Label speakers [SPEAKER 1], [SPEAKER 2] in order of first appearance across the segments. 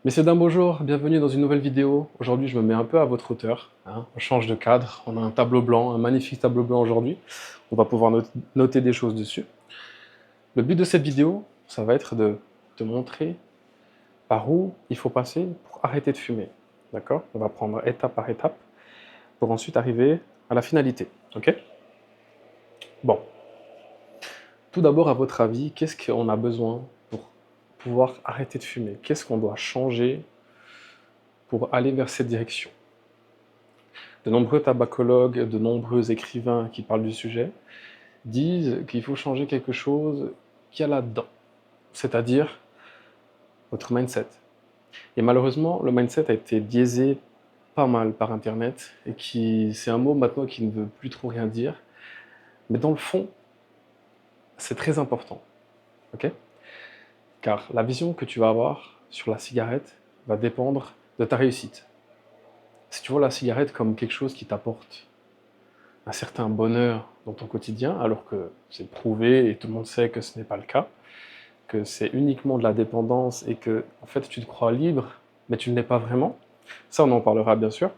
[SPEAKER 1] Messieurs, dames, bonjour, bienvenue dans une nouvelle vidéo. Aujourd'hui, je me mets un peu à votre hauteur, hein. On change de cadre, on a un tableau blanc, un magnifique tableau blanc aujourd'hui. On va pouvoir noter des choses dessus. Le but de cette vidéo, ça va être de te montrer par où il faut passer pour arrêter de fumer. D'accord? On va prendre étape par étape pour ensuite arriver à la finalité. Ok? Bon. Tout d'abord, à votre avis, qu'est-ce qu'on a besoin pour pouvoir arrêter de fumer? Qu'est-ce qu'on doit changer pour aller vers cette direction? De nombreux tabacologues, de nombreux écrivains qui parlent du sujet disent qu'il faut changer quelque chose qu'il y a là-dedans, c'est-à-dire votre mindset. Et malheureusement, le mindset a été biaisé pas mal par Internet et c'est un mot maintenant qui ne veut plus trop rien dire, mais dans le fond, c'est très important, ok? Car la vision que tu vas avoir sur la cigarette va dépendre de ta réussite. Si tu vois la cigarette comme quelque chose qui t'apporte un certain bonheur dans ton quotidien, alors que c'est prouvé et tout le monde sait que ce n'est pas le cas, que c'est uniquement de la dépendance et que en fait tu te crois libre, mais tu ne l'es pas vraiment. Ça, on en parlera bien sûr.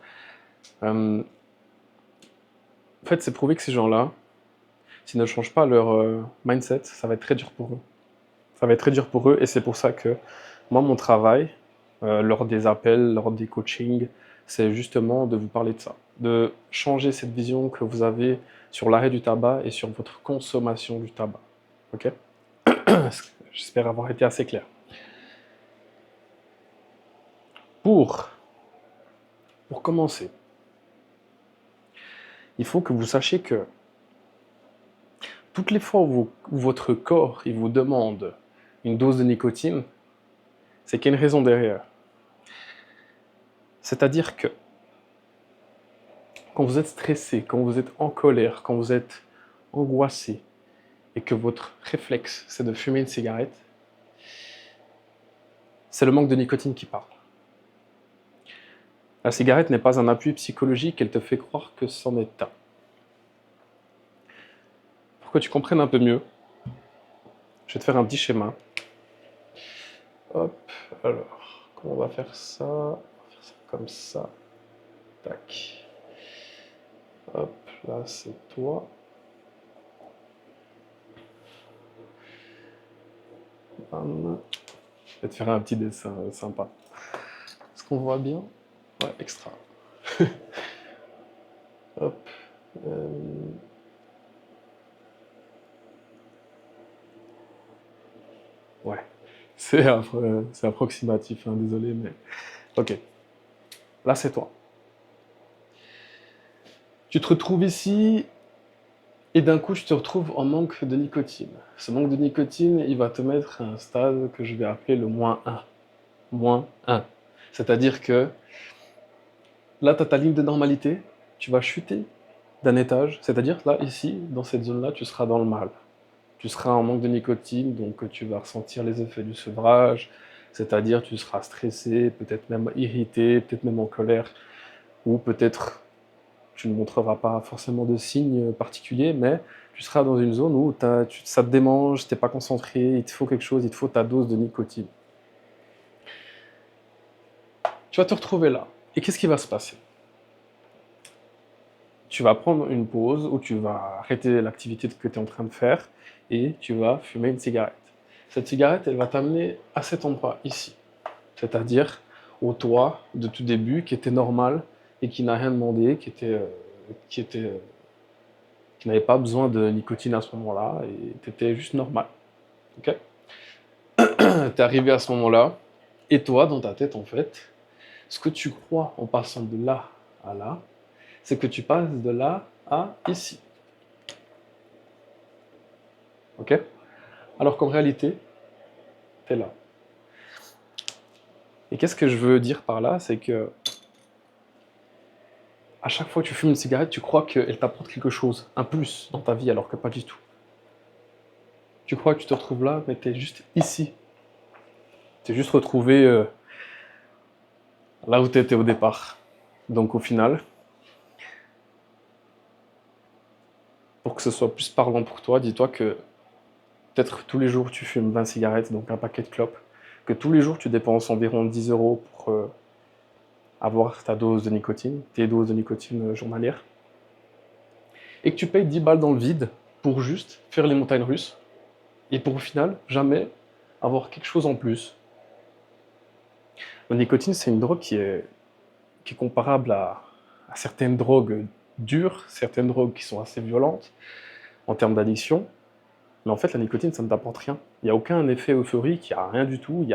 [SPEAKER 1] En fait, c'est prouvé que ces gens-là, s'ils ne changent pas leur mindset, ça va être très dur pour eux. Ça va être très dur pour eux et c'est pour ça que moi, mon travail, lors des appels, lors des coachings, c'est justement de vous parler de ça, de changer cette vision que vous avez sur l'arrêt du tabac et sur votre consommation du tabac. Ok? J'espère avoir été assez clair. Pour, pour commencer, il faut que vous sachiez que toutes les fois où votre corps il vous demande une dose de nicotine, c'est qu'il y a une raison derrière. C'est-à-dire que quand vous êtes stressé, quand vous êtes en colère, quand vous êtes angoissé et que votre réflexe c'est de fumer une cigarette, c'est le manque de nicotine qui parle. La cigarette n'est pas un appui psychologique, elle te fait croire que c'en est un. Pour que tu comprennes un peu mieux, je vais te faire un petit schéma. Hop, alors, comment on va faire ça? On va faire ça comme ça. Tac. Hop, là c'est toi. Bam. Je vais te faire un petit dessin sympa. Est-ce qu'on voit bien? Ouais, extra. Hop. euh, Ouais. C'est approximatif, hein, désolé, mais... Ok. Là, c'est toi. Tu te retrouves ici et d'un coup, tu te retrouves en manque de nicotine. Ce manque de nicotine, il va te mettre à un stade que je vais appeler le moins 1. Moins 1. C'est-à-dire que là, tu as ta ligne de normalité, tu vas chuter d'un étage, c'est-à-dire là, ici, dans cette zone-là, tu seras dans le mal. Tu seras en manque de nicotine, donc tu vas ressentir les effets du sevrage, c'est-à-dire tu seras stressé, peut-être même irrité, peut-être même en colère, ou peut-être tu ne montreras pas forcément de signes particuliers, mais tu seras dans une zone où ça te démange, tu n'es pas concentré, il te faut quelque chose, il te faut ta dose de nicotine. Tu vas te retrouver là. Et qu'est-ce qui va se passer? Tu vas prendre une pause où tu vas arrêter l'activité que tu es en train de faire et tu vas fumer une cigarette. Cette cigarette, elle va t'amener à cet endroit ici, c'est-à-dire au toit de tout début qui était normal et qui n'a rien demandé, qui était, euh, qui n'avait pas besoin de nicotine à ce moment-là et tu étais juste normal. Ok? T'es arrivé à ce moment-là et toi, dans ta tête, en fait, ce que tu crois en passant de là à là, c'est que tu passes de là à ici. Ok? Alors qu'en réalité, t'es là. Et qu'est-ce que je veux dire par là? C'est que à chaque fois que tu fumes une cigarette, tu crois qu'elle t'apporte quelque chose, un plus dans ta vie, alors que pas du tout. Tu crois que tu te retrouves là, mais t'es juste ici. T'es juste retrouvé là où t'étais au départ. Donc au final, pour que ce soit plus parlant pour toi, dis-toi que peut-être tous les jours tu fumes 20 cigarettes, donc un paquet de clopes. que tous les jours tu dépenses environ 10 € pour avoir ta dose de nicotine, tes doses de nicotine journalières, et que tu payes 10 balles dans le vide pour juste faire les montagnes russes, et pour au final jamais avoir quelque chose en plus. La nicotine, c'est une drogue qui est comparable à certaines drogues dures, certaines drogues qui sont assez violentes en termes d'addiction, mais en fait la nicotine ça ne t'apporte rien. Il n'y a aucun effet euphorique, il n'y a rien du tout, il y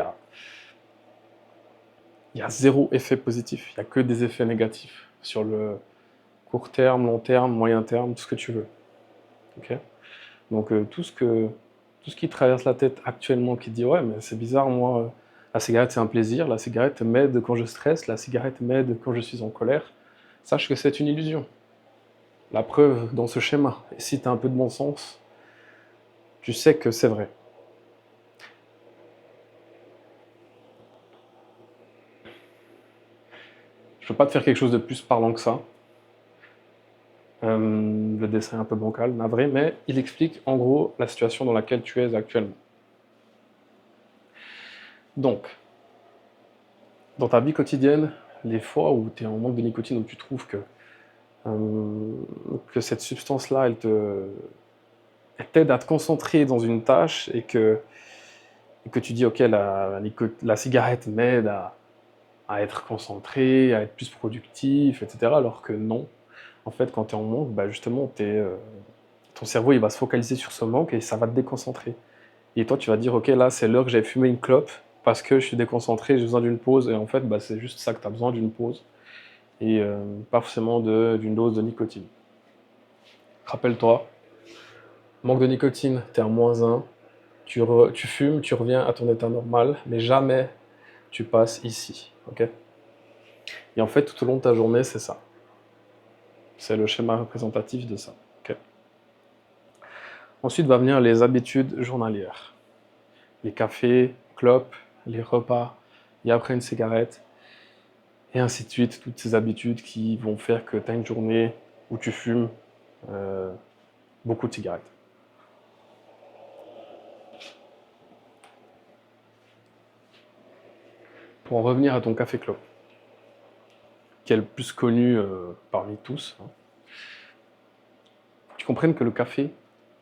[SPEAKER 1] a zéro effet positif, il n'y a que des effets négatifs sur le court terme, long terme, moyen terme, tout ce que tu veux. Okay, donc tout ce qui traverse la tête actuellement qui dit ouais mais c'est bizarre, moi la cigarette c'est un plaisir, la cigarette m'aide quand je stresse, la cigarette m'aide quand je suis en colère, sache que c'est une illusion. La preuve dans ce schéma, et si tu as un peu de bon sens, tu sais que c'est vrai. Je peux pas te faire quelque chose de plus parlant que ça. Le dessin est un peu bancal, navré, mais il explique en gros la situation dans laquelle tu es actuellement. Donc, dans ta vie quotidienne, les fois où tu es en manque de nicotine, où tu trouves que cette substance-là, elle t'aide à te concentrer dans une tâche et que tu dis, ok, la cigarette m'aide à être concentré, à être plus productif, etc. Alors que non. En fait, quand tu es en manque, bah justement, ton cerveau il va se focaliser sur ce manque et ça va te déconcentrer. Et toi, tu vas dire, ok, là, c'est l'heure que j'ai fumé une clope parce que je suis déconcentré, j'ai besoin d'une pause. Et en fait, bah, c'est juste ça que tu as besoin, d'une pause. Et pas forcément d'une dose de nicotine. Rappelle-toi, manque de nicotine, tu es à -1. Tu fumes, tu reviens à ton état normal, mais jamais tu passes ici. Okay, et en fait, tout au long de ta journée, c'est ça. C'est le schéma représentatif de ça. Okay, ensuite va venir les habitudes journalières. Les cafés, clopes, les repas, et après une cigarette, et ainsi de suite, toutes ces habitudes qui vont faire que tu as une journée où tu fumes beaucoup de cigarettes. Pour en revenir à ton café clope, qui est le plus connu parmi tous, hein, tu comprennes que le café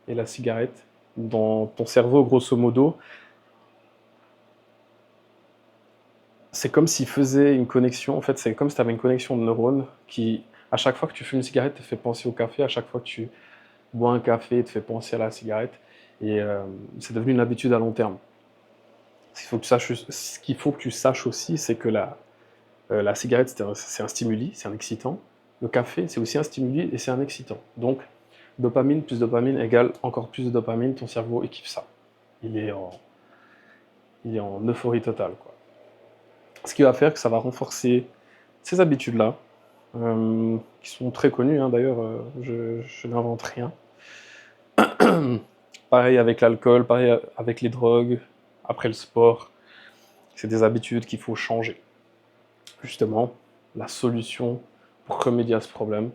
[SPEAKER 1] et la cigarette, dans ton cerveau, grosso modo, c'est comme s'ils faisaient une connexion, en fait, c'est comme si tu avais une connexion de neurones qui, à chaque fois que tu fumes une cigarette, te fait penser au café, à chaque fois que tu bois un café, te fait penser à la cigarette, et c'est devenu une habitude à long terme. Ce qu'il faut que tu saches aussi, c'est que la cigarette, c'est un stimuli, c'est un excitant. Le café, c'est aussi un stimuli et c'est un excitant. Donc, dopamine plus dopamine égale encore plus de dopamine, ton cerveau équipe ça. Il est en euphorie totale, quoi. Ce qui va faire que ça va renforcer ces habitudes-là, qui sont très connues, hein, d'ailleurs, je n'invente rien. Pareil avec l'alcool, pareil avec les drogues, après le sport, c'est des habitudes qu'il faut changer. Justement, la solution pour remédier à ce problème,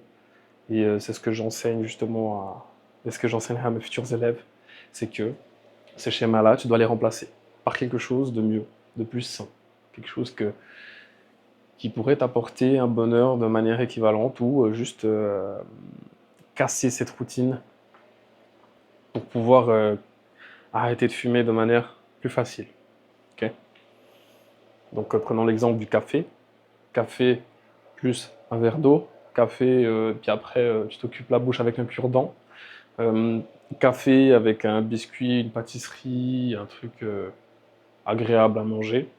[SPEAKER 1] et c'est ce que j'enseigne justement à mes futurs élèves, c'est que ces schémas-là, tu dois les remplacer par quelque chose de mieux, de plus sain, quelque chose qui pourrait t'apporter un bonheur de manière équivalente ou juste casser cette routine pour pouvoir arrêter de fumer de manière plus facile. Okay, donc prenons l'exemple du café. Café plus un verre d'eau. Café, puis après tu t'occupes la bouche avec un cure-dent. Café avec un biscuit, une pâtisserie, un truc agréable à manger.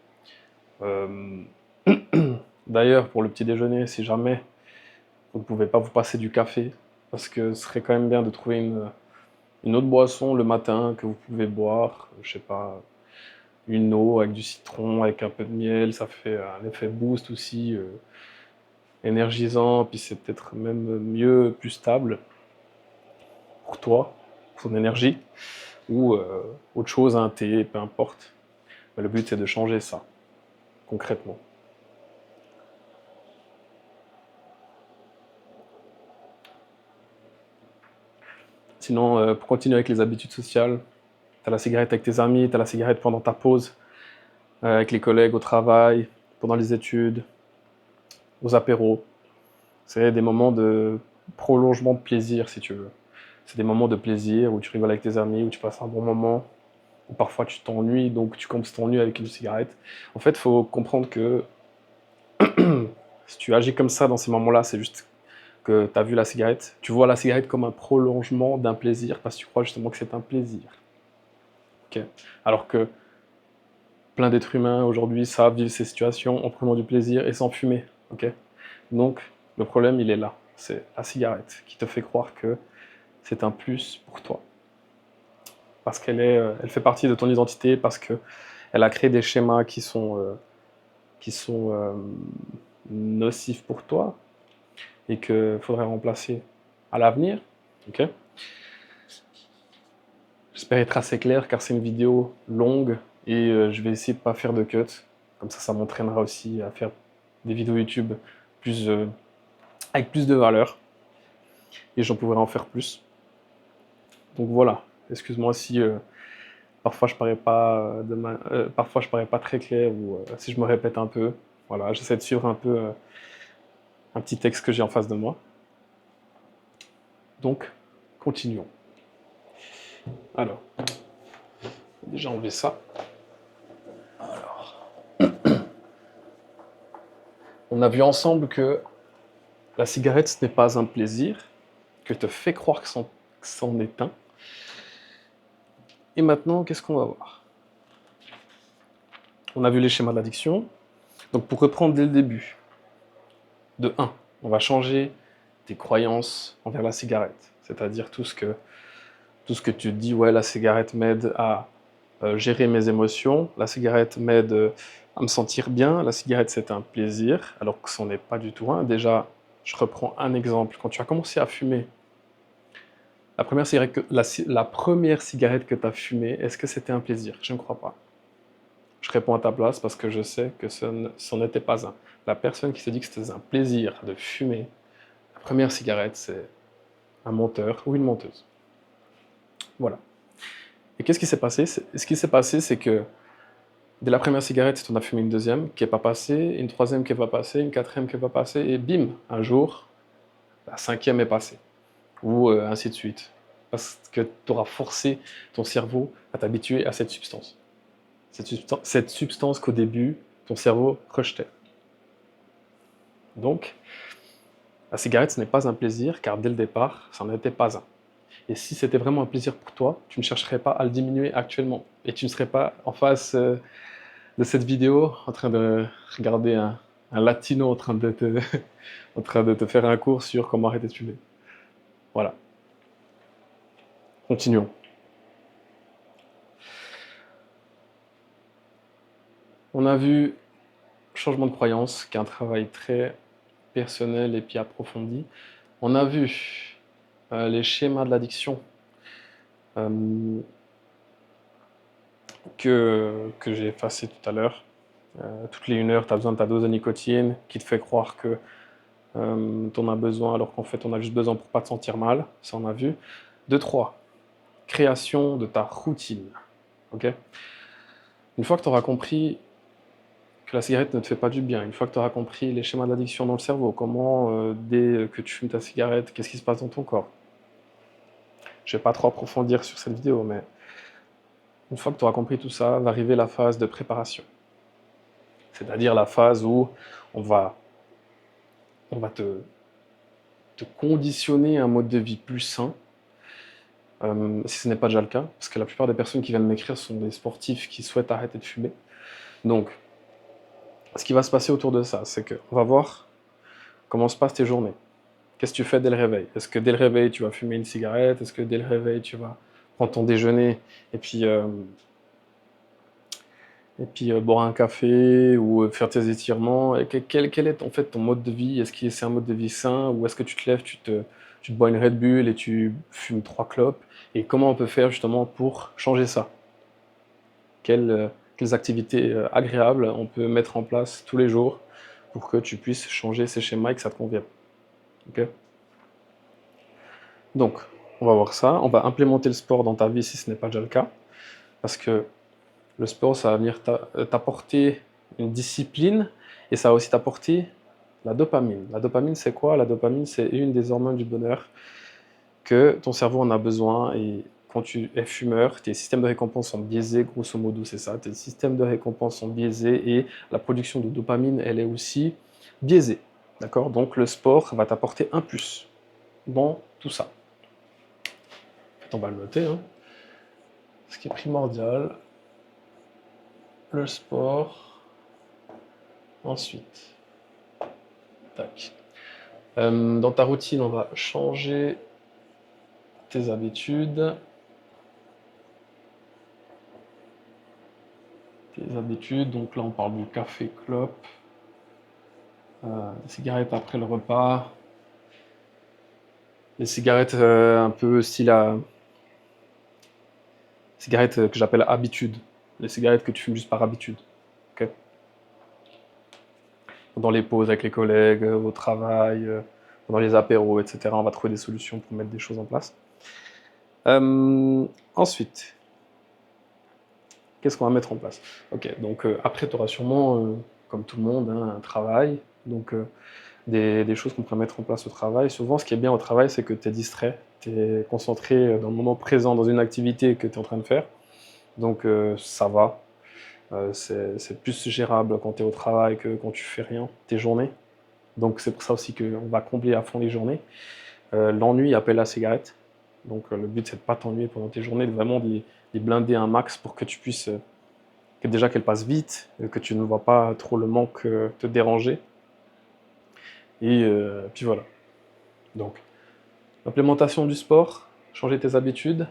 [SPEAKER 1] D'ailleurs, pour le petit déjeuner, si jamais vous ne pouvez pas vous passer du café, parce que ce serait quand même bien de trouver une autre boisson le matin que vous pouvez boire, je sais pas, une eau avec du citron, avec un peu de miel, ça fait un effet boost aussi, énergisant, puis c'est peut-être même mieux, plus stable pour toi, pour ton énergie, ou autre chose, un thé, peu importe. Mais le but c'est de changer ça, concrètement. Sinon, pour continuer avec les habitudes sociales, t'as la cigarette avec tes amis, t'as la cigarette pendant ta pause, avec les collègues au travail, pendant les études, aux apéros. C'est des moments de prolongement de plaisir, si tu veux. C'est des moments de plaisir où tu rigoles avec tes amis, où tu passes un bon moment, où parfois tu t'ennuies, donc tu compenses ton ennui avec une cigarette. En fait, il faut comprendre que si tu agis comme ça dans ces moments-là, c'est juste que tu as vu la cigarette, tu vois la cigarette comme un prolongement d'un plaisir, parce que tu crois justement que c'est un plaisir. Okay. Alors que plein d'êtres humains aujourd'hui savent vivre ces situations en prenant du plaisir et sans fumer. Okay. Donc, le problème, il est là. C'est la cigarette qui te fait croire que c'est un plus pour toi. Parce elle fait partie de ton identité, parce qu'elle a créé des schémas qui sont nocifs pour toi et qu'il faudrait remplacer à l'avenir. Okay. J'espère être assez clair car c'est une vidéo longue et je vais essayer de ne pas faire de cut. Comme ça m'entraînera aussi à faire des vidéos YouTube plus, avec plus de valeur et j'en pourrai en faire plus. Donc voilà, excuse-moi si parfois je parais pas parfois je parais pas très clair ou si je me répète un peu. Voilà, j'essaie de suivre un peu un petit texte que j'ai en face de moi. Donc, continuons. Alors, déjà enlever ça. Alors, on a vu ensemble que la cigarette, ce n'est pas un plaisir, que te fait croire que c'en est un. Et maintenant, qu'est-ce qu'on va voir? On a vu les schémas de l'addiction. Donc pour reprendre dès le début, de 1, on va changer tes croyances envers la cigarette. C'est-à-dire tout ce que tu dis, ouais, la cigarette m'aide à gérer mes émotions, la cigarette m'aide à me sentir bien, la cigarette c'est un plaisir, alors que ce n'en est pas du tout un. Déjà, je reprends un exemple. Quand tu as commencé à fumer, la première cigarette que tu as fumée, est-ce que c'était un plaisir? Je ne crois pas. Je réponds à ta place parce que je sais que c'en était pas un. La personne qui se dit que c'était un plaisir de fumer la première cigarette, c'est un menteur ou une menteuse. Voilà. Et qu'est-ce qui s'est passé? Ce qui s'est passé, c'est que dès la première cigarette, tu en as fumé une deuxième qui n'est pas passée, une troisième qui n'est pas passée, une quatrième qui n'est pas passée, et bim, un jour, la cinquième est passée. Ou ainsi de suite. Parce que tu auras forcé ton cerveau à t'habituer à cette substance. Cette substance qu'au début, ton cerveau rejetait. Donc, la cigarette, ce n'est pas un plaisir, car dès le départ, ça n'en était pas un. Et si c'était vraiment un plaisir pour toi, tu ne chercherais pas à le diminuer actuellement. Et tu ne serais pas en face de cette vidéo en train de regarder un latino en train en train de te faire un cours sur comment arrêter de fumer. Voilà. Continuons. On a vu changement de croyance, qui est un travail très personnel et puis approfondi. On a vu les schémas de l'addiction que j'ai effacé tout à l'heure. Toutes les 1 heure, tu as besoin de ta dose de nicotine qui te fait croire que tu en as besoin alors qu'en fait on a juste besoin pour pas te sentir mal, ça on a vu. 2, 3, création de ta routine. Okay, une fois que tu auras compris que la cigarette ne te fait pas du bien, une fois que tu auras compris les schémas d'addiction dans le cerveau, comment dès que tu fumes ta cigarette, qu'est-ce qui se passe dans ton corps. Je ne vais pas trop approfondir sur cette vidéo, mais une fois que tu auras compris tout ça, va arriver la phase de préparation. C'est-à-dire la phase où on va te conditionner un mode de vie plus sain, si ce n'est pas déjà le cas, parce que la plupart des personnes qui viennent m'écrire sont des sportifs qui souhaitent arrêter de fumer. Donc, ce qui va se passer autour de ça, c'est qu'on va voir comment se passent tes journées. Qu'est-ce que tu fais dès le réveil? Est-ce que dès le réveil, tu vas fumer une cigarette? Est-ce que dès le réveil, tu vas prendre ton déjeuner et puis boire un café ou faire tes étirements? Et quel est en fait ton mode de vie? Est-ce que c'est un mode de vie sain ou est-ce que tu te lèves, tu te bois une Red Bull et tu fumes 3 clopes? Et comment on peut faire justement pour changer ça? Quelles activités agréables on peut mettre en place tous les jours pour que tu puisses changer ces schémas et que ça te convienne. Okay, donc, on va voir ça. On va implémenter le sport dans ta vie si ce n'est pas déjà le cas. Parce que Le sport, ça va venir t'apporter une discipline et ça va aussi t'apporter la dopamine. La dopamine, c'est quoi? La dopamine, c'est une des hormones du bonheur que ton cerveau en a besoin. Et quand tu es fumeur, tes systèmes de récompense sont biaisés, grosso modo, c'est ça. Tes systèmes de récompense sont biaisés et la production de dopamine, elle est aussi biaisée. D'accord? Donc le sport va t'apporter un plus dans tout ça. On va le noter, hein. Ce qui est primordial, le sport. Ensuite, tac. Dans ta routine, on va changer tes habitudes. Donc là on parle du café clope, des cigarettes après le repas, les cigarettes un peu style cigarettes que j'appelle habitude, les cigarettes que tu fumes juste par habitude. Okay, dans les pauses avec les collègues, au travail, pendant les apéros, etc. On va trouver des solutions pour mettre des choses en place. Ensuite, qu'est-ce qu'on va mettre en place? Ok, donc après tu auras sûrement, comme tout le monde, hein, un travail. Donc des choses qu'on pourrait mettre en place au travail. Souvent, ce qui est bien au travail, c'est que tu es distrait, tu es concentré dans le moment présent, dans une activité que tu es en train de faire. Donc ça va. C'est plus gérable quand tu es au travail que quand tu fais rien, tes journées. Donc c'est pour ça aussi qu'on va combler à fond les journées. L'ennui appelle la cigarette. Donc le but, c'est de ne pas t'ennuyer pendant tes journées, de vraiment les blinder un max pour que tu puisses, que déjà qu'elles passent vite, que tu ne vois pas trop le manque te déranger. Et puis voilà. Donc, l'implémentation du sport, changer tes habitudes.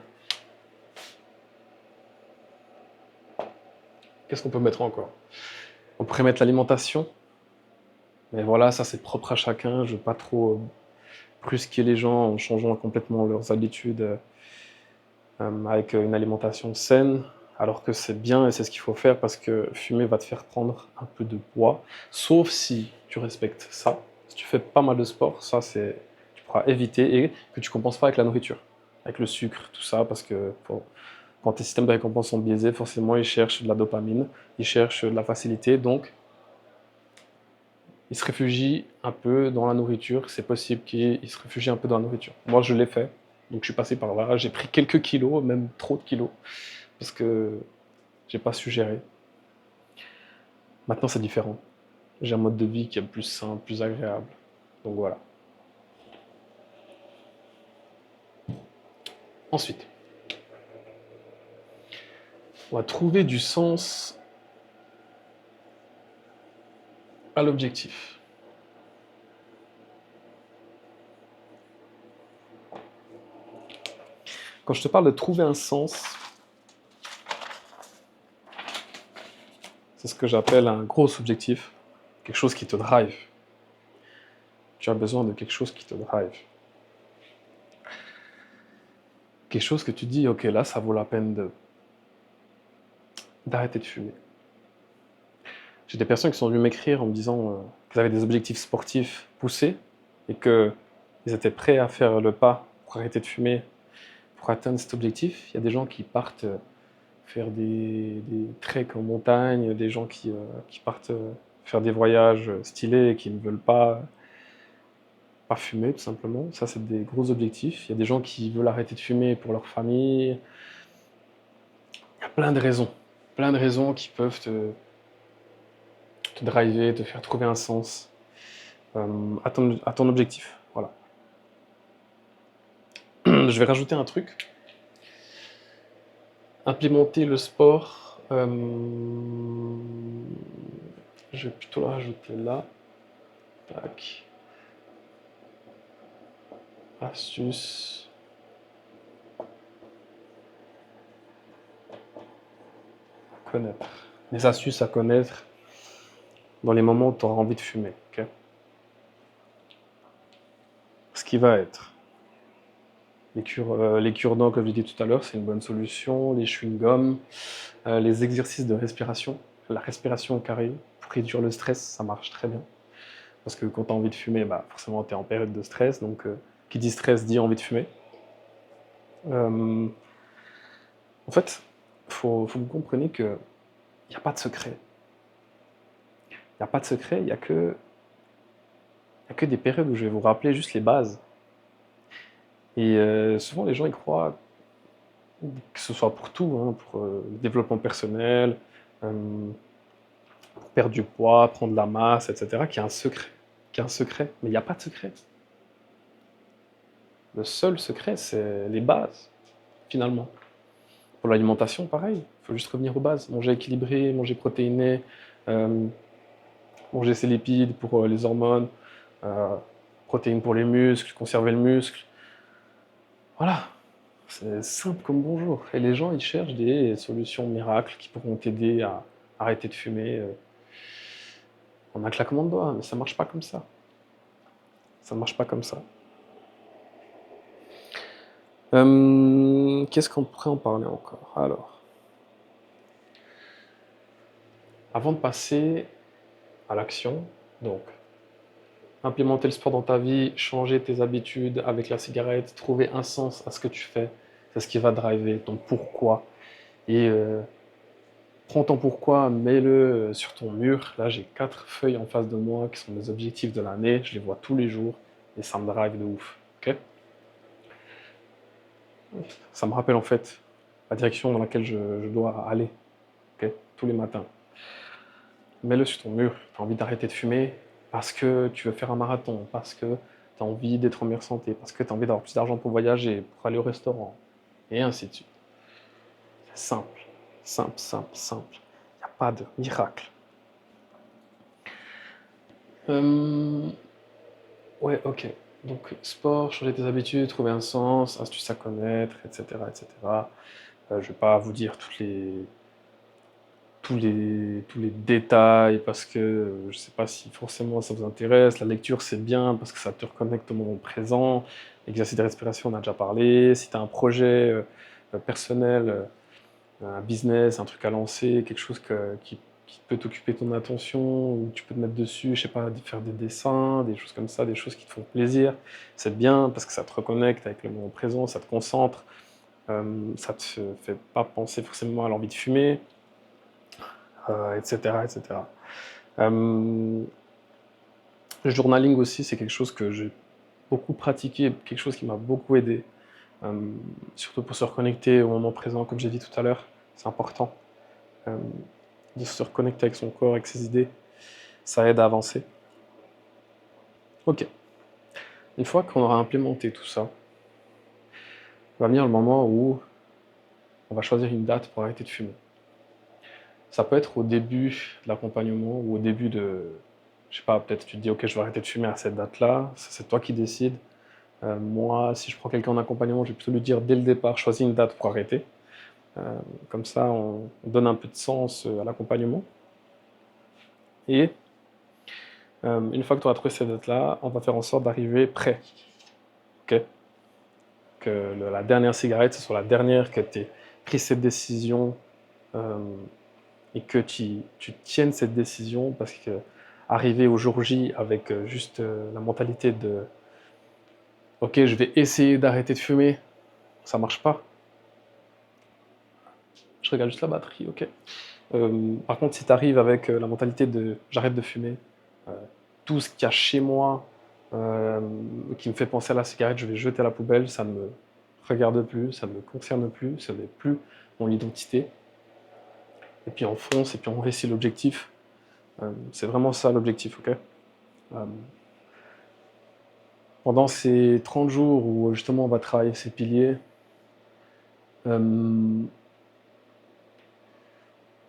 [SPEAKER 1] Qu'est-ce qu'on peut mettre encore? On pourrait mettre l'alimentation. Mais voilà, ça c'est propre à chacun. Je ne veux pas trop brusquer les gens en changeant complètement leurs habitudes avec une alimentation saine. Alors que c'est bien et c'est ce qu'il faut faire parce que fumer va te faire prendre un peu de poids. Sauf si tu respectes ça. Si tu fais pas mal de sport, ça c'est, tu pourras éviter et que tu compenses pas avec la nourriture. Avec le sucre, tout ça, parce que quand tes systèmes de récompense sont biaisés, forcément, ils cherchent de la dopamine, ils cherchent de la facilité, donc ils se réfugient un peu dans la nourriture. C'est possible qu'ils se réfugient un peu dans la nourriture. Moi, je l'ai fait, donc je suis passé par là. J'ai pris quelques kilos, même trop de kilos, parce que j'ai pas su gérer. Maintenant, c'est différent. J'ai un mode de vie qui est plus sain, plus agréable. Donc voilà. Ensuite, on va trouver du sens à l'objectif. Quand je te parle de trouver un sens, c'est ce que j'appelle un gros objectif, quelque chose qui te drive. Tu as besoin de quelque chose qui te drive. Quelque chose que tu dis, ok, là, ça vaut la peine d'arrêter de fumer. J'ai des personnes qui sont venues m'écrire en me disant qu'ils avaient des objectifs sportifs poussés et qu'ils étaient prêts à faire le pas pour arrêter de fumer, pour atteindre cet objectif. Il y a des gens qui partent faire des treks en montagne, des gens qui partent faire des voyages stylés et qui ne veulent pas fumer, tout simplement. Ça, c'est des gros objectifs. Il y a des gens qui veulent arrêter de fumer pour leur famille. Il y a plein de raisons qui peuvent te driver, te faire trouver un sens à ton objectif. Voilà. Je vais rajouter un truc. Implémenter le sport. Je vais plutôt le rajouter là. Tac. Astuce. Connaître. Les astuces à connaître dans les moments où tu auras envie de fumer. Okay, ce qui va être les cure-dents, comme je l'ai dit tout à l'heure, c'est une bonne solution. Les chewing-gums, les exercices de respiration, la respiration au carré pour réduire le stress, ça marche très bien. Parce que quand tu as envie de fumer, bah, forcément tu es en période de stress, donc qui dit stress dit envie de fumer. En fait, faut que vous compreniez que il n'y a pas de secret. Il n'y a pas de secret, il n'y a que des périodes où je vais vous rappeler juste les bases. Et souvent, les gens, ils croient que ce soit pour tout, hein, pour le développement personnel, euh, pour perdre du poids, prendre de la masse, etc., qu'il y a un secret. Qu'il y a un secret. Mais il n'y a pas de secret. Le seul secret, c'est les bases, finalement. Pour l'alimentation, pareil. Il faut juste revenir aux bases. Manger équilibré, manger protéiné, euh, manger ses lipides pour les hormones, euh, protéines pour les muscles, conserver le muscle. Voilà, c'est simple comme bonjour. Et les gens, ils cherchent des solutions miracles qui pourront t'aider à arrêter de fumer en un claquement de doigts. Mais ça marche pas comme ça. Ça marche pas comme ça. Qu'est-ce qu'on pourrait en parler encore? Alors, avant de passer à l'action, donc, implémenter le sport dans ta vie, changer tes habitudes avec la cigarette, trouver un sens à ce que tu fais, c'est ce qui va driver ton pourquoi. Et prends ton pourquoi, mets-le sur ton mur. Là, j'ai 4 feuilles en face de moi qui sont mes objectifs de l'année. Je les vois tous les jours et ça me drive de ouf. Ok, ça me rappelle en fait la direction dans laquelle je dois aller. Ok, tous les matins. Mets-le sur ton mur. Tu as envie d'arrêter de fumer parce que tu veux faire un marathon, parce que tu as envie d'être en meilleure santé, parce que tu as envie d'avoir plus d'argent pour voyager, pour aller au restaurant, et ainsi de suite. C'est simple, simple, simple, simple. Il n'y a pas de miracle. Euh, Ouais, ok. Donc, sport, changer tes habitudes, trouver un sens, astuces à connaître, etc., etc. Je ne vais pas vous dire tous les détails parce que je ne sais pas si forcément ça vous intéresse. La lecture, c'est bien parce que ça te reconnecte au moment présent. L'exercice de respiration, on a déjà parlé. Si tu as un projet personnel, un business, un truc à lancer, quelque chose qui peut t'occuper ton attention, ou tu peux te mettre dessus, je sais pas, faire des dessins, des choses comme ça, des choses qui te font plaisir. C'est bien parce que ça te reconnecte avec le moment présent, ça te concentre, ça te fait pas penser forcément à l'envie de fumer, etc., etc. Euh, le journaling aussi, c'est quelque chose que j'ai beaucoup pratiqué, quelque chose qui m'a beaucoup aidé, euh, surtout pour se reconnecter au moment présent, comme j'ai dit tout à l'heure, c'est important. Euh, de se reconnecter avec son corps, avec ses idées, ça aide à avancer. Ok, une fois qu'on aura implémenté tout ça, va venir le moment où on va choisir une date pour arrêter de fumer. Ça peut être au début de l'accompagnement ou au début de, je sais pas, peut-être tu te dis ok je vais arrêter de fumer à cette date-là, c'est toi qui décides. Moi, si je prends quelqu'un en accompagnement, je vais plutôt lui dire dès le départ, choisis une date pour arrêter. Comme ça, on donne un peu de sens à l'accompagnement. Et une fois que tu auras trouvé cette date-là, on va faire en sorte d'arriver prêt. Ok, que la dernière cigarette, ce soit la dernière que tu aies pris cette décision euh, et que tu tiennes cette décision parce que arriver au jour J avec juste la mentalité de ok, je vais essayer d'arrêter de fumer, ça marche pas. Je regarde juste la batterie, ok. Par contre, si tu arrives avec la mentalité de j'arrête de fumer, euh, tout ce qu'il y a chez moi euh, qui me fait penser à la cigarette, je vais jeter à la poubelle, ça ne me regarde plus, ça ne me concerne plus, ça n'est plus mon identité. Et puis on fonce et puis on réussit l'objectif. C'est vraiment ça l'objectif, ok. Pendant ces 30 jours où justement on va travailler ces piliers, euh,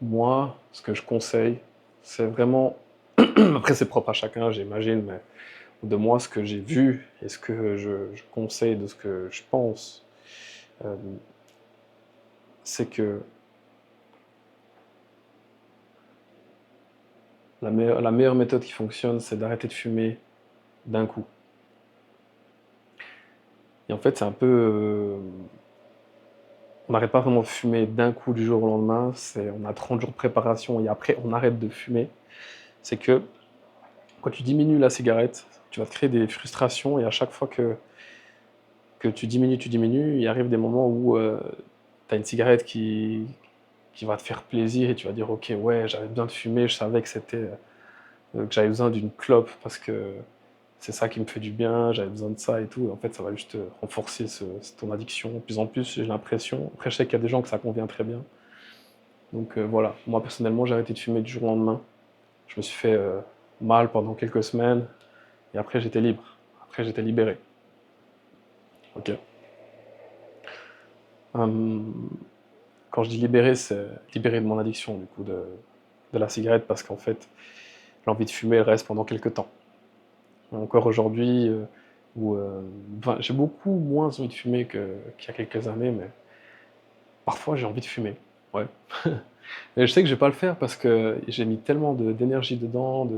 [SPEAKER 1] moi, ce que je conseille, c'est vraiment, après c'est propre à chacun, j'imagine, mais de moi, ce que j'ai vu et ce que je conseille de ce que je pense, euh, c'est que la meilleure méthode qui fonctionne, c'est d'arrêter de fumer d'un coup. Et en fait, c'est un peu... on n'arrête pas vraiment de fumer d'un coup du jour au lendemain, on a 30 jours de préparation et après on arrête de fumer. C'est que quand tu diminues la cigarette, tu vas te créer des frustrations et à chaque fois que tu diminues, il arrive des moments où tu as une cigarette qui qui va te faire plaisir et tu vas dire ok ouais j'avais besoin de fumer, je savais que c'était que j'avais besoin d'une clope parce que c'est ça qui me fait du bien, j'avais besoin de ça et tout. Et en fait ça va juste renforcer ton addiction de plus en plus, j'ai l'impression. Après je sais qu'il y a des gens que ça convient très bien. Donc voilà, moi personnellement j'ai arrêté de fumer du jour au lendemain. Je me suis fait mal pendant quelques semaines et après j'étais libre. Après j'étais libéré. Ok. Quand je dis libéré, c'est libéré de mon addiction du coup de la cigarette parce qu'en fait l'envie de fumer elle reste pendant quelques temps. Encore aujourd'hui, enfin, j'ai beaucoup moins envie de fumer qu'il y a quelques années, mais parfois j'ai envie de fumer. Ouais. Et je sais que je vais pas le faire parce que j'ai mis tellement d'énergie dedans.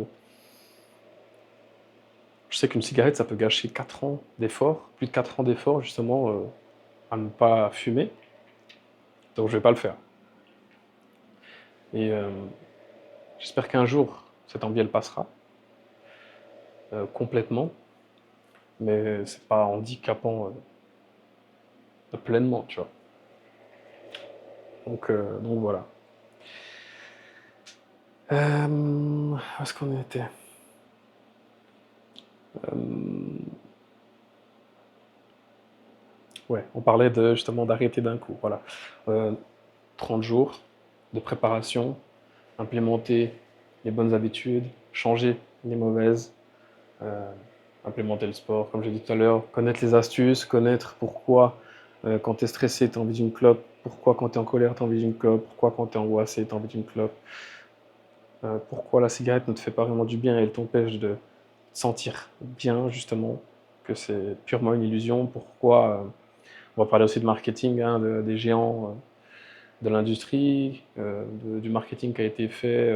[SPEAKER 1] Je sais qu'une cigarette, ça peut gâcher 4 ans d'efforts, plus de 4 ans d'efforts justement à ne pas fumer. Donc je vais pas le faire. Et j'espère qu'un jour, cette envie, elle passera complètement, mais c'est pas handicapant pleinement, tu vois. Donc voilà. Où est-ce qu'on était? Ouais, on parlait justement d'arrêter d'un coup, voilà. Euh, 30 jours de préparation, implémenter les bonnes habitudes, changer les mauvaises, euh, implémenter le sport, comme j'ai dit tout à l'heure, connaître les astuces, connaître pourquoi quand tu es stressé, tu as envie d'une clope, pourquoi quand tu es en colère, tu as envie d'une clope, pourquoi quand tu es angoissé, tu as envie d'une clope, pourquoi la cigarette ne te fait pas vraiment du bien et elle t'empêche de te sentir bien, justement, que c'est purement une illusion, pourquoi on va parler aussi de marketing, hein, des géants de l'industrie, du marketing qui a été fait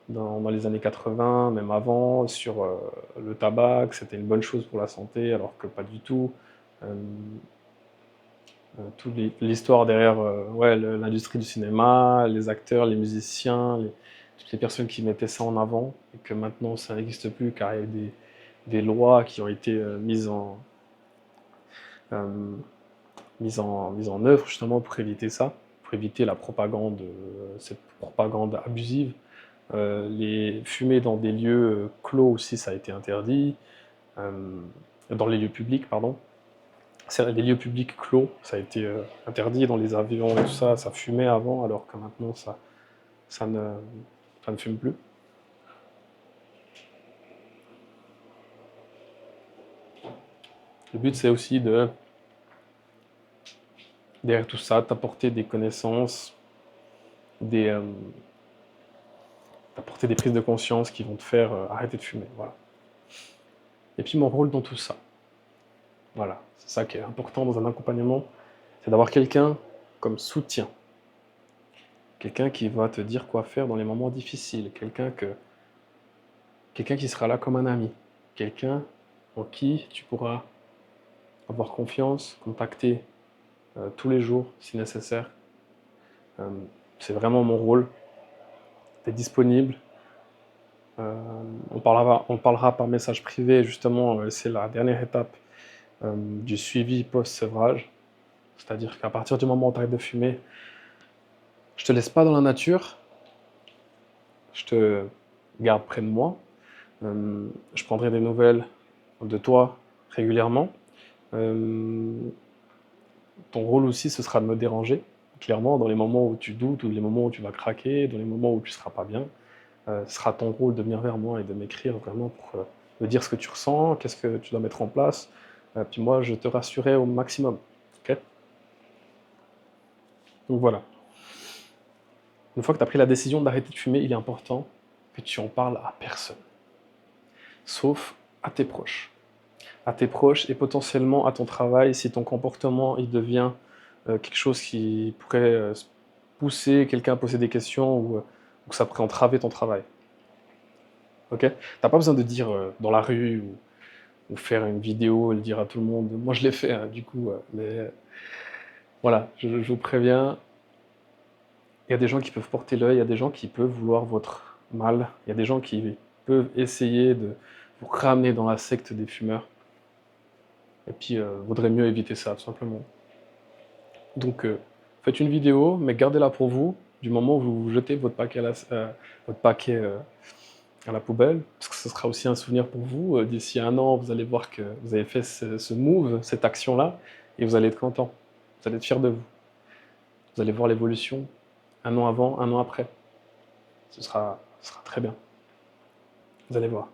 [SPEAKER 1] dans les années 80, même avant, sur le tabac, que c'était une bonne chose pour la santé, alors que pas du tout. Euh, toute l'histoire derrière ouais, l'industrie du cinéma, les acteurs, les musiciens, toutes les personnes qui mettaient ça en avant, et que maintenant ça n'existe plus car il y a des lois qui ont été euh, mises en œuvre justement pour éviter ça, pour éviter la propagande, cette propagande abusive. Les fumer dans des lieux clos aussi, ça a été interdit. Dans les lieux publics, pardon. Les lieux publics clos, ça a été interdit dans les avions et tout ça, ça fumait avant, alors que maintenant ça, ne, ça ne fume plus. Le but c'est aussi derrière tout ça, t'apporter des connaissances, des, t'apporter des prises de conscience qui vont te faire arrêter de fumer. Voilà. Et puis mon rôle dans tout ça, voilà, c'est ça qui est important dans un accompagnement, c'est d'avoir quelqu'un comme soutien, quelqu'un qui va te dire quoi faire dans les moments difficiles, quelqu'un qui sera là comme un ami, quelqu'un en qui tu pourras avoir confiance, contacter tous les jours si nécessaire. Euh, c'est vraiment mon rôle d'être disponible. On parlera par message privé, justement, c'est la dernière étape du suivi post-sevrage. C'est-à-dire qu'à partir du moment où tu arrêtes de fumer, je te laisse pas dans la nature, je te garde près de moi. Je prendrai des nouvelles de toi régulièrement. Euh, Ton rôle aussi, ce sera de me déranger, clairement, dans les moments où tu doutes, ou les moments où tu vas craquer, dans les moments où tu ne seras pas bien. Ce sera ton rôle de venir vers moi et de m'écrire vraiment pour me dire ce que tu ressens, qu'est-ce que tu dois mettre en place. Puis moi, je te rassurerai au maximum. Okay. Donc voilà. Une fois que tu as pris la décision d'arrêter de fumer, il est important que tu en parles à personne. Sauf à tes proches. À tes proches et potentiellement à ton travail si ton comportement il devient quelque chose qui pourrait pousser quelqu'un à poser des questions ou que ça pourrait entraver ton travail. Ok. T'as pas besoin de dire dans la rue ou faire une vidéo et le dire à tout le monde. Moi je l'ai fait hein, du coup, mais voilà, je vous préviens, il y a des gens qui peuvent porter l'œil, il y a des gens qui peuvent vouloir votre mal, il y a des gens qui peuvent essayer de vous ramener dans la secte des fumeurs. Et puis, vaudrait mieux éviter ça, tout simplement. Donc, faites une vidéo, mais gardez-la pour vous. du moment où vous jetez votre paquet à la poubelle, parce que ce sera aussi un souvenir pour vous. D'ici un an, vous allez voir que vous avez fait ce move, cette action-là, et vous allez être content. Vous allez être fier de vous. Vous allez voir l'évolution, un an avant, un an après. Ce sera très bien. Vous allez voir.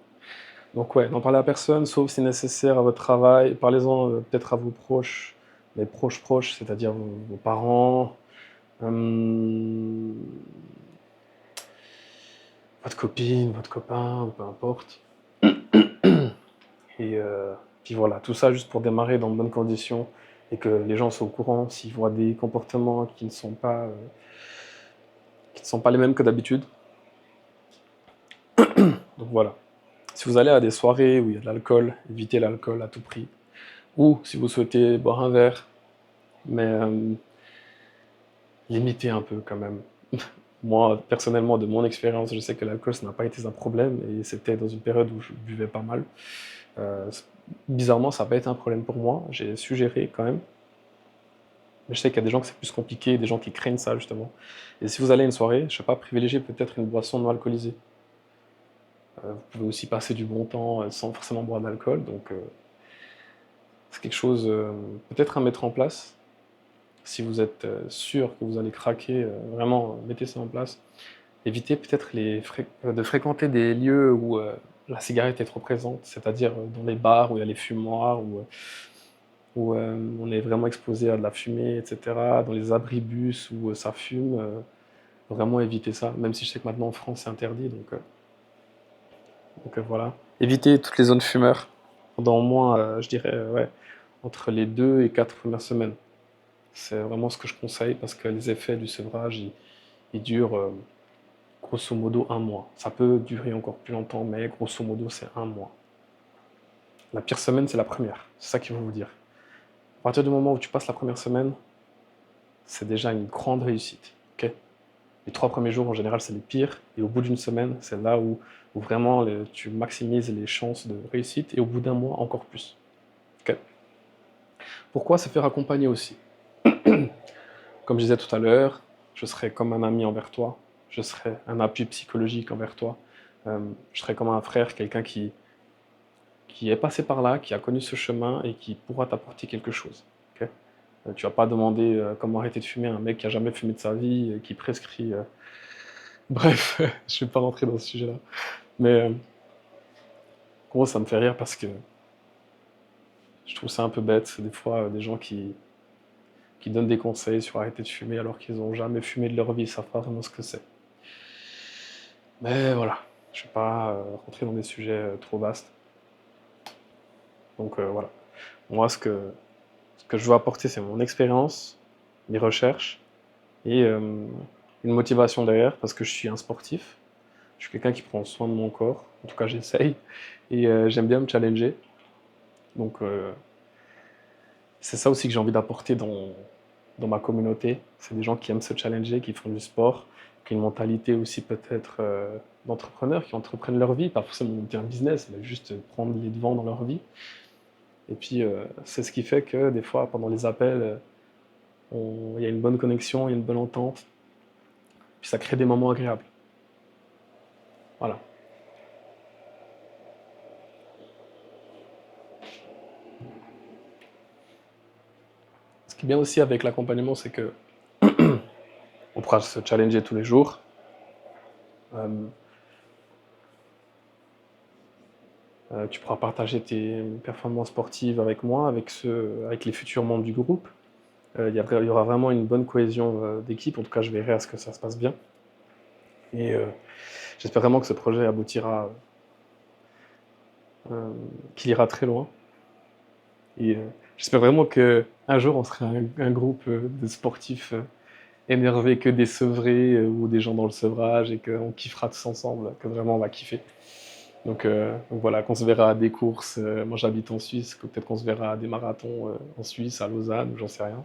[SPEAKER 1] Donc ouais, n'en parlez à personne, sauf si nécessaire à votre travail. Parlez-en peut-être à vos proches, les proches, c'est-à-dire vos parents, votre copine, votre copain, ou peu importe. Et puis voilà, tout ça juste pour démarrer dans de bonnes conditions et que les gens soient au courant s'ils voient des comportements qui ne sont pas les mêmes que d'habitude. Donc voilà. Si vous allez à des soirées où il y a de l'alcool, évitez l'alcool à tout prix. Ou si vous souhaitez boire un verre, mais limitez un peu quand même. Moi, personnellement, de mon expérience, je sais que l'alcool, ça n'a pas été un problème, et c'était dans une période où je buvais pas mal. Euh, Bizarrement, ça n'a pas été un problème pour moi, j'ai su gérer quand même. Mais je sais qu'il y a des gens que c'est plus compliqué, des gens qui craignent ça, justement. Et si vous allez à une soirée, je sais pas, privilégiez peut-être une boisson non alcoolisée. Vous pouvez aussi passer du bon temps sans forcément boire d'alcool, donc c'est quelque chose peut-être à mettre en place. Si vous êtes sûr que vous allez craquer, vraiment, mettez ça en place. Évitez peut-être de fréquenter des lieux où la cigarette est trop présente, c'est-à-dire dans les bars où il y a les fumoirs, où on est vraiment exposé à de la fumée, etc. Dans les abribus où ça fume, vraiment éviter ça, même si je sais que maintenant en France c'est interdit, donc voilà. Évitez toutes les zones fumeurs pendant au moins, je dirais, ouais, entre les 2 et 4 premières semaines. C'est vraiment ce que je conseille parce que les effets du sevrage, ils durent grosso modo un mois. Ça peut durer encore plus longtemps, mais grosso modo c'est un mois. La pire semaine, c'est la première. C'est ça qu'il faut vous dire. À partir du moment où tu passes la première semaine, c'est déjà une grande réussite. Ok. Les 3 premiers jours, en général, c'est les pires. Et au bout d'une semaine, c'est là où vraiment tu maximises les chances de réussite. Et au bout d'un mois, encore plus. Ok. Pourquoi se faire accompagner aussi? Comme je disais tout à l'heure, je serai comme un ami envers toi. Je serai un appui psychologique envers toi. Je serai comme un frère, quelqu'un qui est passé par là, qui a connu ce chemin et qui pourra t'apporter quelque chose. Okay. Tu vas pas demander comment arrêter de fumer à un mec qui a jamais fumé de sa vie, qui prescrit. Bref, je vais pas rentrer dans ce sujet-là. Mais gros, ça me fait rire parce que je trouve ça un peu bête, des fois, des gens qui donnent des conseils sur arrêter de fumer alors qu'ils n'ont jamais fumé de leur vie, ils savent pas vraiment ce que c'est. Mais voilà, je vais pas rentrer dans des sujets trop vastes. Donc voilà. Moi, ce que je veux apporter, c'est mon expérience, mes recherches et une motivation derrière parce que je suis un sportif. Je suis quelqu'un qui prend soin de mon corps, en tout cas j'essaye, et j'aime bien me challenger. Donc c'est ça aussi que j'ai envie d'apporter dans ma communauté. C'est des gens qui aiment se challenger, qui font du sport, qui ont une mentalité aussi peut-être d'entrepreneurs, qui entreprennent leur vie, pas forcément monter un business, mais juste prendre les devants dans leur vie. Et puis c'est ce qui fait que des fois, pendant les appels, il y a une bonne connexion, il y a une bonne entente, puis ça crée des moments agréables. Voilà. Ce qui est bien aussi avec l'accompagnement, c'est que on pourra se challenger tous les jours. Euh, Tu pourras partager tes performances sportives avec moi, avec les futurs membres du groupe. Il y aura vraiment une bonne cohésion d'équipe. En tout cas, je verrai à ce que ça se passe bien. Et j'espère vraiment que ce projet aboutira, qu'il ira très loin. Et j'espère vraiment qu'un jour, on sera un groupe de sportifs énervés que des sevrés ou des gens dans le sevrage et qu'on kiffera tous ensemble, que vraiment on va kiffer. Donc voilà, qu'on se verra à des courses. Moi j'habite en Suisse, que peut-être qu'on se verra à des marathons en Suisse, à Lausanne, ou j'en sais rien.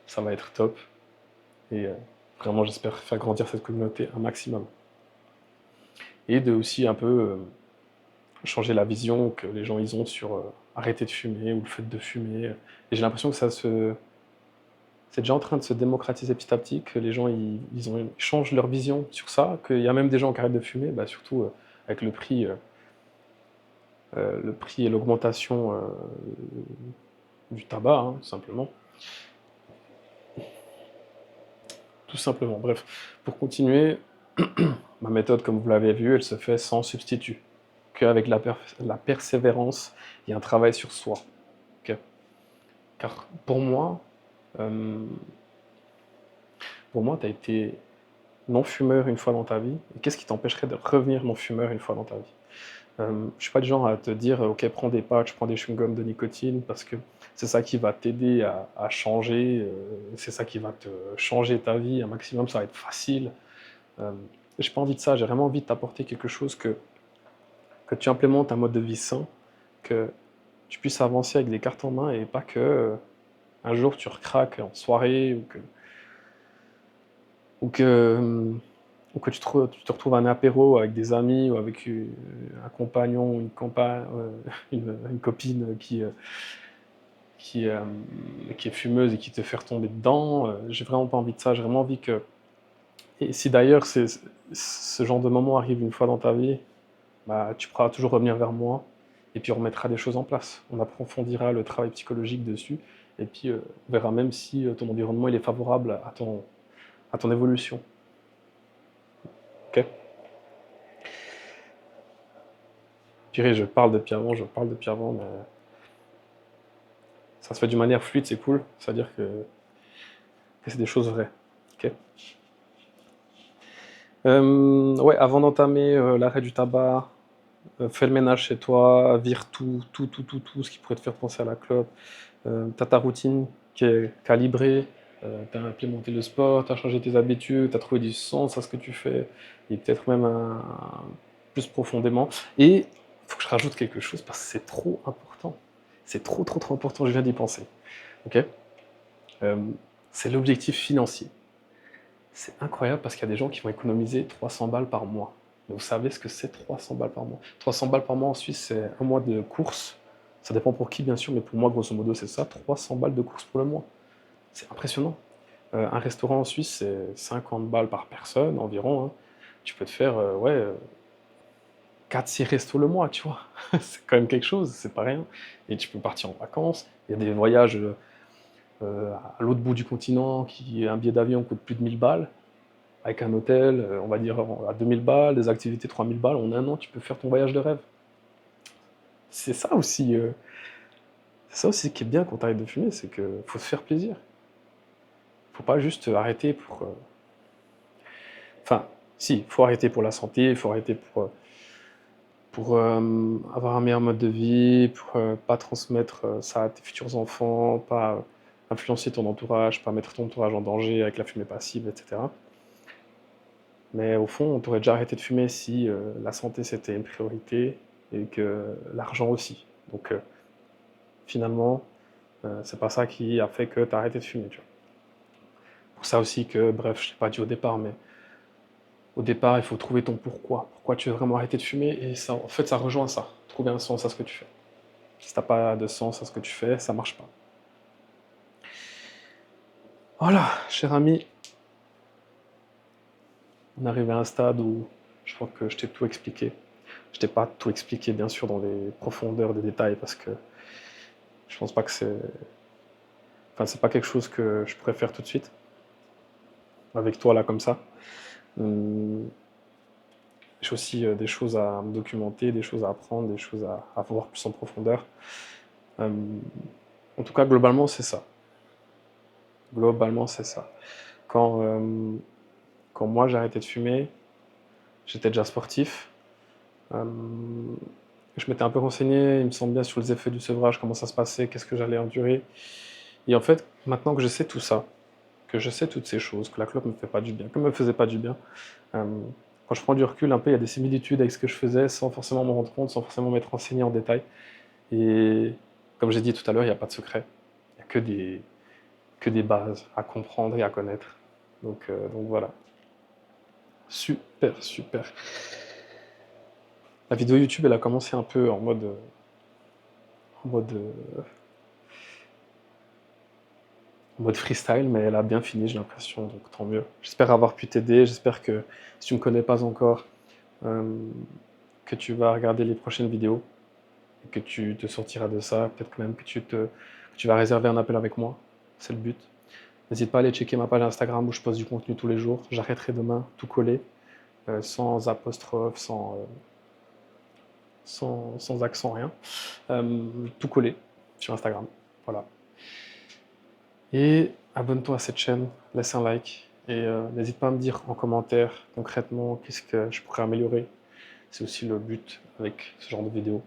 [SPEAKER 1] Ça va être top. Et vraiment j'espère faire grandir cette communauté un maximum. Et de aussi un peu changer la vision que les gens ils ont sur arrêter de fumer ou le fait de fumer. Et j'ai l'impression que c'est déjà en train de se démocratiser petit à petit, que les gens ils changent leur vision sur ça, qu'il y a même des gens qui arrêtent de fumer, bah, surtout avec le prix et l'augmentation du tabac, hein, tout simplement. Tout simplement. Bref, pour continuer, ma méthode, comme vous l'avez vu, elle se fait sans substitut, qu'avec la persévérance et un travail sur soi. Ok. Car euh, pour moi, tu as été non-fumeur une fois dans ta vie, et qu'est-ce qui t'empêcherait de revenir non-fumeur une fois dans ta vie? Je suis pas du genre à te dire, ok, prends des patchs, prends des chewing-gums de nicotine, parce que c'est ça qui va t'aider à changer, c'est ça qui va te changer ta vie un maximum, ça va être facile. Euh, j'ai pas envie de ça, j'ai vraiment envie de t'apporter quelque chose que tu implémentes un mode de vie sain, que tu puisses avancer avec des cartes en main et pas que un jour tu recraques en soirée ou que, euh, ou que tu te retrouves à un apéro avec des amis ou avec un compagnon, une copine qui, euh, qui est fumeuse et qui te fait retomber dedans. J'ai vraiment pas envie de ça, j'ai vraiment envie que... Et si d'ailleurs ce genre de moment arrive une fois dans ta vie, bah, tu pourras toujours revenir vers moi et puis on remettra des choses en place. On approfondira le travail psychologique dessus et puis on verra même si ton environnement il est favorable à ton évolution. Ok. Purée, je parle depuis avant, mais ça se fait d'une manière fluide, c'est cool. C'est-à-dire que c'est des choses vraies. Ok. Ouais, avant d'entamer l'arrêt du tabac, fais le ménage chez toi, vire tout ce qui pourrait te faire penser à la clope. Tu as ta routine qui est calibrée, tu as implémenté le sport, tu as changé tes habitudes, tu as trouvé du sens à ce que tu fais, et peut-être même plus profondément. Et il faut que je rajoute quelque chose parce que c'est trop important. C'est trop important, je viens d'y penser. Ok. Euh, c'est l'objectif financier. C'est incroyable parce qu'il y a des gens qui vont économiser 300 balles par mois. Mais vous savez ce que c'est 300 balles par mois? 300 balles par mois en Suisse, c'est un mois de course. Ça dépend pour qui, bien sûr, mais pour moi, grosso modo, c'est ça. 300 balles de course pour le mois. C'est impressionnant. Un restaurant en Suisse, c'est 50 balles par personne environ, hein. Tu peux te faire 4-6 restos le mois, tu vois. C'est quand même quelque chose, c'est pas rien. Et tu peux partir en vacances. Il y a des voyages à l'autre bout du continent, un billet d'avion coûte plus de 1000 balles. Avec un hôtel, on va dire à 2000 balles, des activités 3000 balles, en un an, tu peux faire ton voyage de rêve. C'est ça aussi, c'est ça aussi qui est bien quand tu arrêtes de fumer, c'est qu'il faut se faire plaisir. Faut pas juste arrêter pour... Enfin, si, il faut arrêter pour la santé, il faut arrêter pour avoir un meilleur mode de vie, pour pas transmettre ça à tes futurs enfants, pas influencer ton entourage, pas mettre ton entourage en danger avec la fumée passive, etc. Mais au fond, on pourrait déjà arrêter de fumer si la santé c'était une priorité et que l'argent aussi. Donc finalement, c'est pas ça qui a fait que tu as arrêté de fumer. Tu vois. Pour ça aussi que, bref, je l'ai pas dit au départ, mais au départ, il faut trouver ton pourquoi. Pourquoi tu veux vraiment arrêter de fumer? Et ça, en fait, ça rejoint ça. Trouver un sens à ce que tu fais. Si t'as pas de sens à ce que tu fais, ça marche pas. Voilà, cher ami, on arrive à un stade où je crois que je t'ai tout expliqué. Je t'ai pas tout expliqué, bien sûr, dans les profondeurs des détails, parce que je pense pas que c'est... Enfin, c'est pas quelque chose que je pourrais faire tout de suite, avec toi, là, comme ça. Hum, j'ai aussi des choses à me documenter, des choses à apprendre, des choses à voir plus en profondeur. Hum, en tout cas, globalement, c'est ça. Globalement, c'est ça. Quand, quand moi, j'ai arrêté de fumer, j'étais déjà sportif. Hum, je m'étais un peu renseigné, il me semble bien, sur les effets du sevrage, comment ça se passait, qu'est-ce que j'allais endurer. Et en fait, maintenant que je sais tout ça, que je sais toutes ces choses, que la clope me fait pas du bien, que me faisait pas du bien, euh, quand je prends du recul, un peu, il y a des similitudes avec ce que je faisais sans forcément m'en rendre compte, sans forcément m'être renseigné en détail. Et comme j'ai dit tout à l'heure, il n'y a pas de secret. Il n'y a que des bases à comprendre et à connaître. Donc voilà. Super, super. La vidéo YouTube, elle a commencé un peu en mode mode freestyle, mais elle a bien fini, j'ai l'impression, donc tant mieux. J'espère avoir pu t'aider, j'espère que si tu ne me connais pas encore, que tu vas regarder les prochaines vidéos, et que tu te sortiras de ça, peut-être même que tu vas réserver un appel avec moi, c'est le but. N'hésite pas à aller checker ma page Instagram où je poste du contenu tous les jours, j'arrêterai demain, tout collé, sans apostrophe, sans accent, rien. Tout collé sur Instagram, voilà. Et abonne-toi à cette chaîne, laisse un like et n'hésite pas à me dire en commentaire concrètement qu'est-ce que je pourrais améliorer. C'est aussi le but avec ce genre de vidéo.